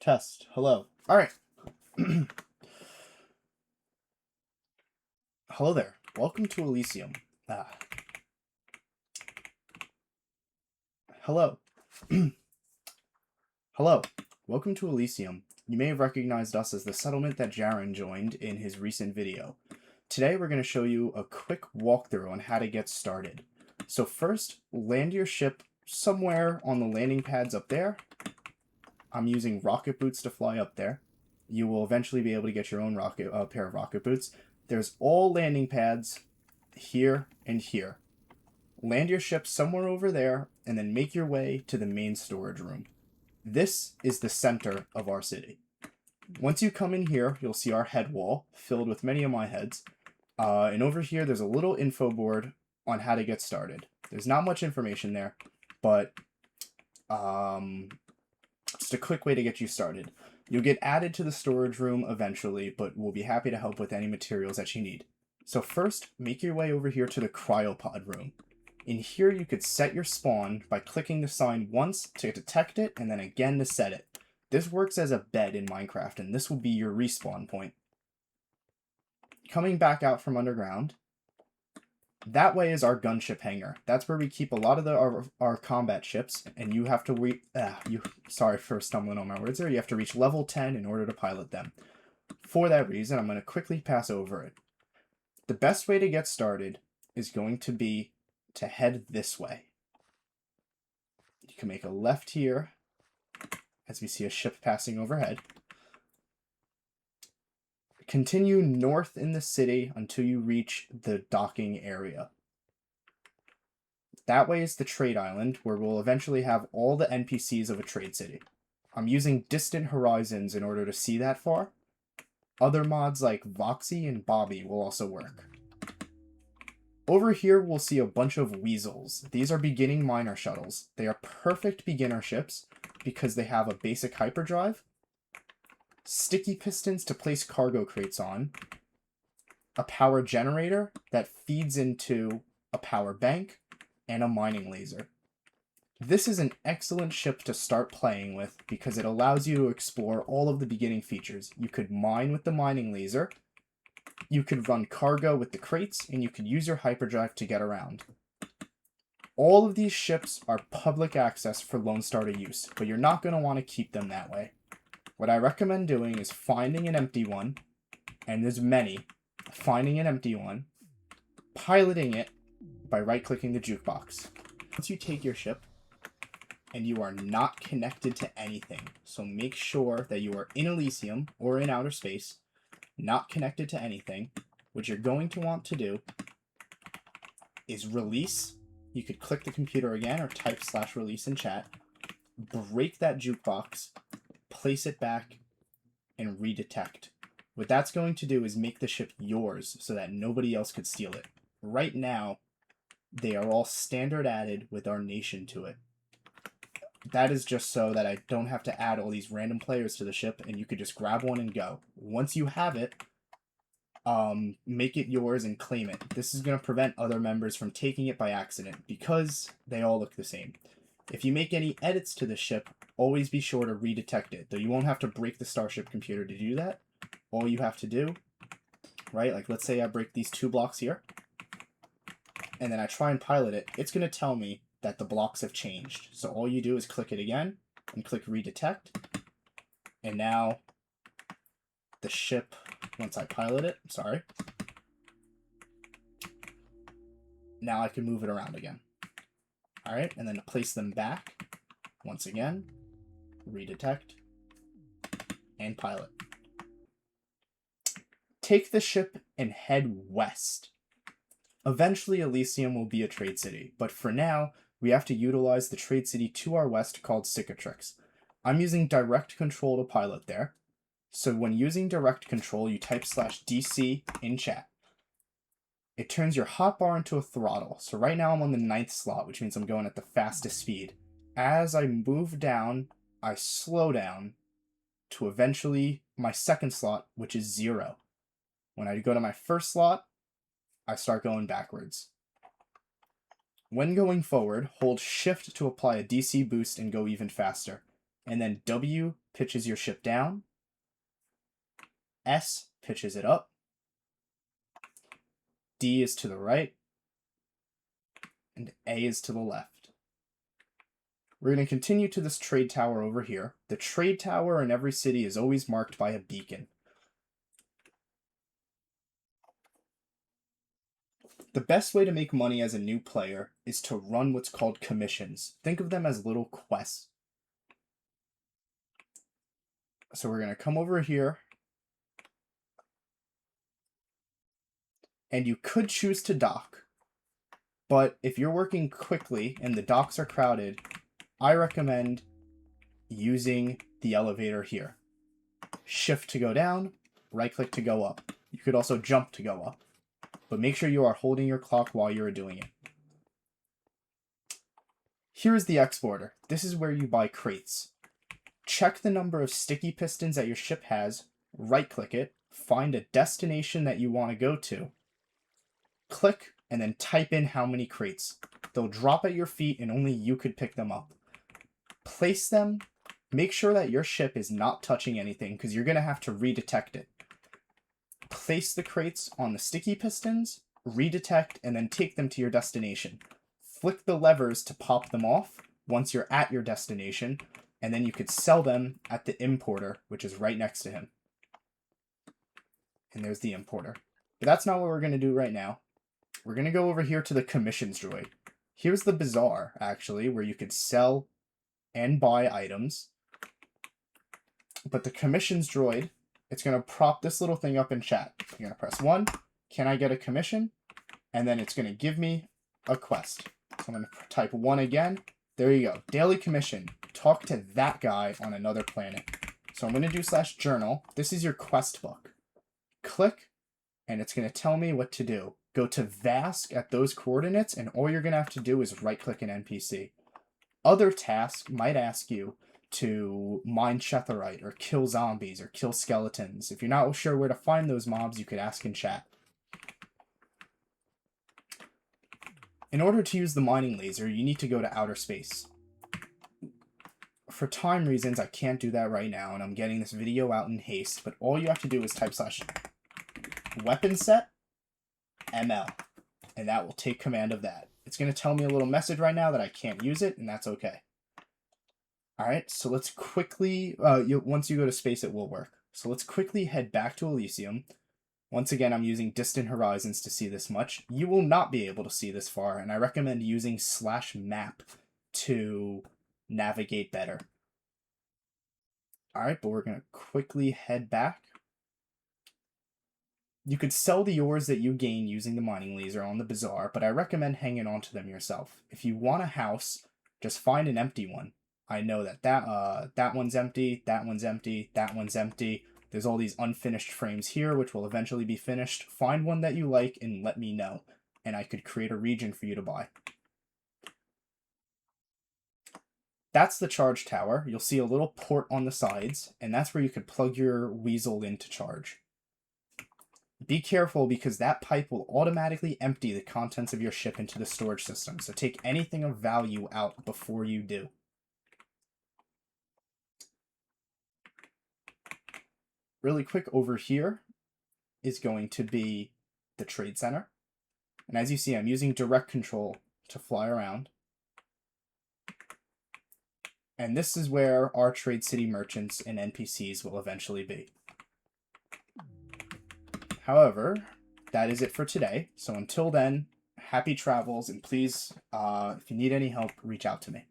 Test. Hello. All right. Hello there. Welcome to Elysium. Hello. Hello. Welcome to Elysium. You may have recognized us as the settlement that Jaren joined in his recent video. Today we're going to show you a quick walkthrough on how to get started. So first, land your ship somewhere on the landing pads up there. I'm using rocket boots to fly up there. You will eventually be able to get your own pair of rocket boots. There's all landing pads here and here. Land your ship somewhere over there and then make your way to the main storage room. This is the center of our city. Once you come in here, you'll see our head wall filled with many of my heads. And over here, there's a little info board on how to get started. There's not much information there, but just a quick way to get you started. You'll get added to the storage room eventually, but we'll be happy to help with any materials that you need. So first, make your way over here to the cryopod room. In here, you could set your spawn by clicking the sign once to detect it, and then again to set it. This works as a bed in Minecraft, and this will be your respawn point. Coming back out from underground, that way is our gunship hangar. That's where we keep a lot of our combat ships, and you have to sorry for stumbling on my words there. You have to reach level 10 in order to pilot them. For that reason, I'm going to quickly pass over it. The best way to get started is going to be to head this way. You can make a left here as we see a ship passing overhead. Continue north in the city until you reach the docking area. That way is the trade island, where we'll eventually have all the NPCs of a trade city. I'm using distant horizons in order to see that far. Other mods like Voxy and Bobby will also work. Over here, we'll see a bunch of weasels. These are beginning miner shuttles. They are perfect beginner ships because they have a basic hyperdrive, sticky pistons to place cargo crates on, a power generator that feeds into a power bank, and a mining laser. This is an excellent ship to start playing with because it allows you to explore all of the beginning features. You could mine with the mining laser, you could run cargo with the crates, and you could use your hyperdrive to get around. All of these ships are public access for Lone Star to use, but you're not going to want to keep them that way. What I recommend doing is finding an empty one, and there's many, finding an empty one, piloting it by right-clicking the jukebox. Once you take your ship, and you are not connected to anything, so make sure that you are in Elysium or in outer space, not connected to anything, what you're going to want to do is release. You could click the computer again or type /release in chat, break that jukebox, place it back, and redetect. What that's going to do is make the ship yours so that nobody else could steal it. Right now, they are all standard added with our nation to it. That is just so that I don't have to add all these random players to the ship, and you could just grab one and go. Once you have it, make it yours and claim it. This is going to prevent other members from taking it by accident because they all look the same. If you make any edits to the ship, always be sure to redetect it, though you won't have to break the Starship computer to do that. All you have to do, right, like let's say I break these 2 blocks here, and then I try and pilot it, it's going to tell me that the blocks have changed. So all you do is click it again and click redetect. And now the ship, once I pilot it, now I can move it around again. All right, and then to place them back, once again, redetect and pilot. Take the ship and head west. Eventually, Elysium will be a trade city, but for now, we have to utilize the trade city to our west called Cicatrix. I'm using direct control to pilot there. So when using direct control, you type /DC in chat. It turns your hotbar into a throttle. So right now I'm on the 9th slot, which means I'm going at the fastest speed. As I move down, I slow down to eventually my 2nd slot, which is 0. When I go to my 1st slot, I start going backwards. When going forward, hold shift to apply a DC boost and go even faster, and then W pitches your ship down. S pitches it up. D is to the right. And A is to the left. We're going to continue to this trade tower over here. The trade tower in every city is always marked by a beacon. The best way to make money as a new player is to run what's called commissions. Think of them as little quests. So we're going to come over here. And you could choose to dock. But if you're working quickly and the docks are crowded, I recommend using the elevator here. Shift to go down, right click to go up. You could also jump to go up. But make sure you are holding your clock while you're doing it. Here is the exporter. This is where you buy crates. Check the number of sticky pistons that your ship has, right click it, find a destination that you want to go to, click, and then type in how many crates. They'll drop at your feet and only you could pick them up. Place them. Make sure that your ship is not touching anything because you're going to have to redetect it. Place the crates on the sticky pistons, redetect, and then take them to your destination. Flick the levers to pop them off once you're at your destination, and then you could sell them at the importer, which is right next to him. And there's the importer. But that's not what we're going to do right now. We're going to go over here to the commissions droid. Here's the bazaar, actually, where you could sell and buy items. But the commissions droid, it's going to prop this little thing up in chat. You're going to press 1, can I get a commission? And then it's going to give me a quest. So I'm going to type 1 again. There you go. Daily commission. Talk to that guy on another planet. So I'm going to do /journal. This is your quest book. Click, and it's going to tell me what to do. Go to Vask at those coordinates, and all you're going to have to do is right-click an NPC. Other tasks might ask you to mine Chetherite, or kill zombies, or kill skeletons. If you're not sure where to find those mobs, you could ask in chat. In order to use the mining laser, you need to go to outer space. For time reasons, I can't do that right now, and I'm getting this video out in haste, but all you have to do is type /weapon set ML, and that will take command of that. It's going to tell me a little message right now that I can't use it, and that's okay. Alright, so let's quickly, once you go to space, it will work. So let's quickly head back to Elysium. Once again, I'm using distant horizons to see this much. You will not be able to see this far, and I recommend using /map to navigate better. Alright, but we're going to quickly head back. You could sell the ores that you gain using the mining laser on the bazaar, but I recommend hanging on to them yourself. If you want a house, just find an empty one. I know that one's empty, that one's empty, that one's empty. There's all these unfinished frames here, which will eventually be finished. Find one that you like and let me know, and I could create a region for you to buy. That's the charge tower. You'll see a little port on the sides, and that's where you could plug your weasel in to charge. Be careful because that pipe will automatically empty the contents of your ship into the storage system, so take anything of value out before you do. Really quick, over here is going to be the trade center. And as you see, I'm using direct control to fly around. And this is where our trade city merchants and NPCs will eventually be. However, that is it for today. So until then, happy travels, and please, if you need any help, reach out to me.